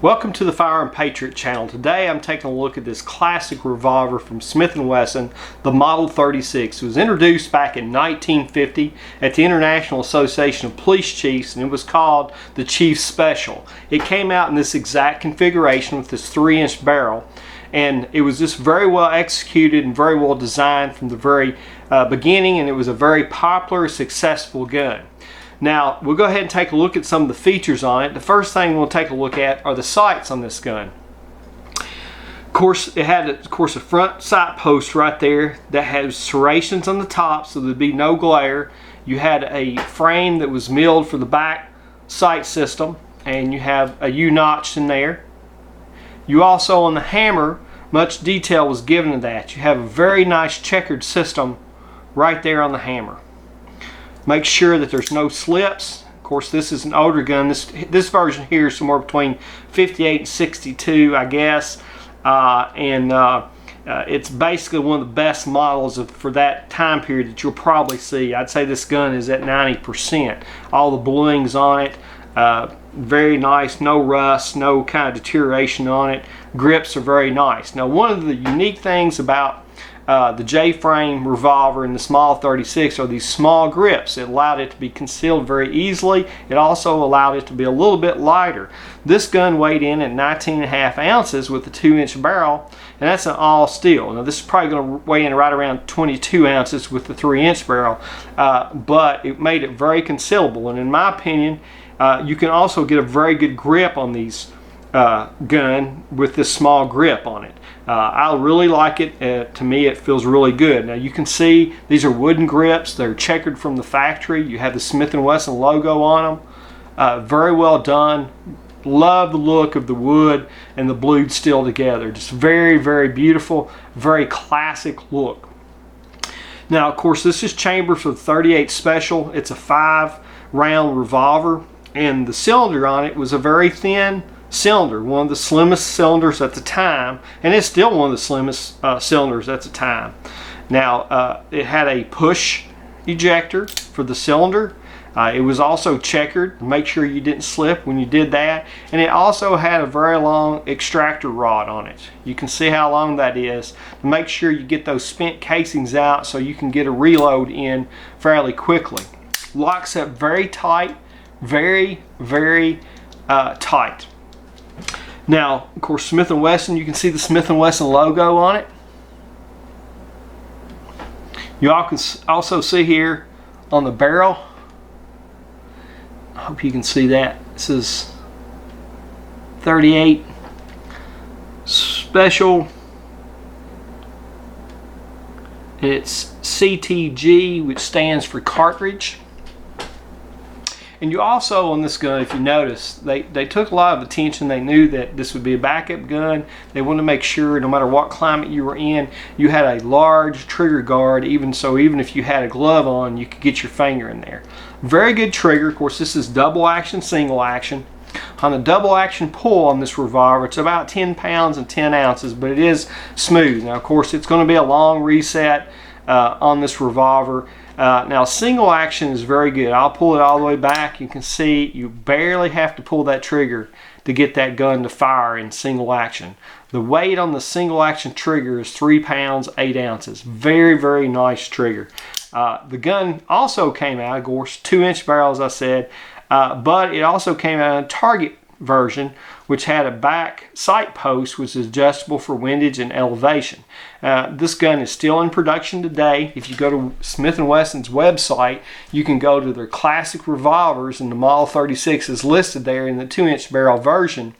Welcome to the Firearm Patriot channel. Today I'm taking a look at this classic revolver from Smith & Wesson, the Model 36. It was introduced back in 1950 at the International Association of Police Chiefs, and it was called the Chief Special. It came out in this exact configuration with this 3-inch barrel, and it was just very well executed and very well designed from the very beginning, and it was a very popular, successful gun. Now, we'll go ahead and take a look at some of the features on it. The first thing we'll take a look at are the sights on this gun. Of course, it had a front sight post right there that has serrations on the top so there'd be no glare. You had a frame that was milled for the back sight system, and you have a U-notch in there. You also, on the hammer, much detail was given to that. You have a very nice checkered system right there on the hammer. Make sure that there's no slips. Of course, this is an older gun. This version here is somewhere between 58 and 62, I guess. It's basically one of the best models for that time period that you'll probably see. I'd say this gun is at 90%. All the bluing's on it. Very nice, no rust, no kind of deterioration on it. Grips are very nice. Now, one of the unique things about the J-frame revolver in the small 36 are these small grips. It allowed it to be concealed very easily. It also allowed it to be a little bit lighter. This gun weighed in at 19.5 ounces with a 2-inch barrel, and that's an all steel. Now, this is probably going to weigh in right around 22 ounces with the 3-inch barrel, but it made it very concealable. And in my opinion, you can also get a very good grip on these gun with this small grip on it. I really like it. To me, it feels really good. Now, you can see these are wooden grips. They're checkered from the factory. You have the Smith & Wesson logo on them. Very well done. Love the look of the wood and the blued steel together. Just very, very beautiful, very classic look. Now, of course, this is chambered for the 38 Special. It's a 5-round revolver, and the cylinder on it was a very thin cylinder, one of the slimmest cylinders at the time, and it's still one of the slimmest cylinders at the time. Now, it had a push ejector for the cylinder. It was also checkered. Make sure you didn't slip when you did that, and it also had a very long extractor rod on it. You can see how long that is. Make sure you get those spent casings out so you can get a reload in fairly quickly. Locks up very tight, very, very tight. Now, of course, Smith & Wesson, you can see the Smith & Wesson logo on it. You all can also see here on the barrel, I hope you can see that, this is 38 Special. It's CTG, which stands for cartridge. And you also, on this gun, if you notice, they took a lot of attention. They knew that this would be a backup gun. They wanted to make sure no matter what climate you were in, you had a large trigger guard, even if you had a glove on, you could get your finger in there. Very good trigger. Of course, this is double action, single action. On the double action pull on this revolver, it's about 10 pounds and 10 ounces, but it is smooth. Now, of course, it's going to be a long reset on this revolver. Now, single action is very good. I'll pull it all the way back. You can see you barely have to pull that trigger to get that gun to fire in single action. The weight on the single action trigger is 3 pounds 8 ounces. Very, very nice trigger. The gun also came out, of course, 2-inch barrel, as I said, but it also came out in a target version, which had a back sight post which is adjustable for windage and elevation. This gun is still in production today. If you go to Smith & Wesson's website, you can go to their classic revolvers, and the Model 36 is listed there in the 2-inch barrel version,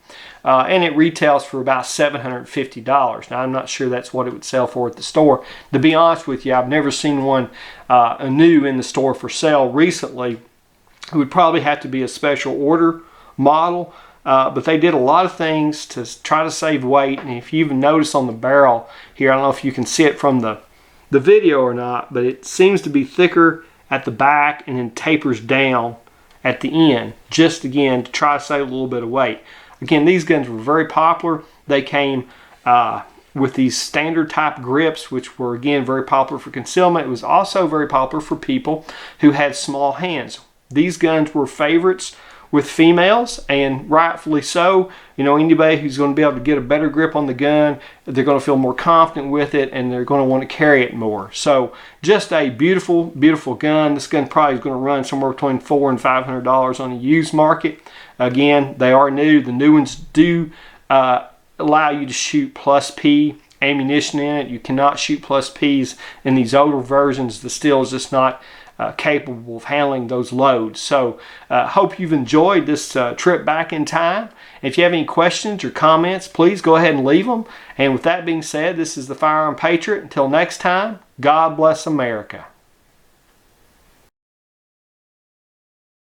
and it retails for about $750. Now, I'm not sure that's what it would sell for at the store. To be honest with you, I've never seen one new in the store for sale recently. It would probably have to be a special order model. But they did a lot of things to try to save weight, and if you even notice on the barrel here, I don't know if you can see it from the video or not, but it seems to be thicker at the back and then tapers down at the end, just again to try to save a little bit of weight. Again, these guns were very popular. They came with these standard type grips, which were again very popular for concealment. It was also very popular for people who had small hands. These guns were favorites with females, and rightfully so. You know, anybody who's going to be able to get a better grip on the gun, they're going to feel more confident with it, and they're going to want to carry it more. So just a beautiful, beautiful gun. This gun probably is going to run somewhere between $400 and $500 on the used market. Again, they are new. The new ones do allow you to shoot plus P ammunition in it. You cannot shoot plus Ps in these older versions. The steel is just not capable of handling those loads. So hope you've enjoyed this trip back in time. If you have any questions or comments, please go ahead and leave them. And with that being said, this is the Firearm Patriot. Until next time, God bless America.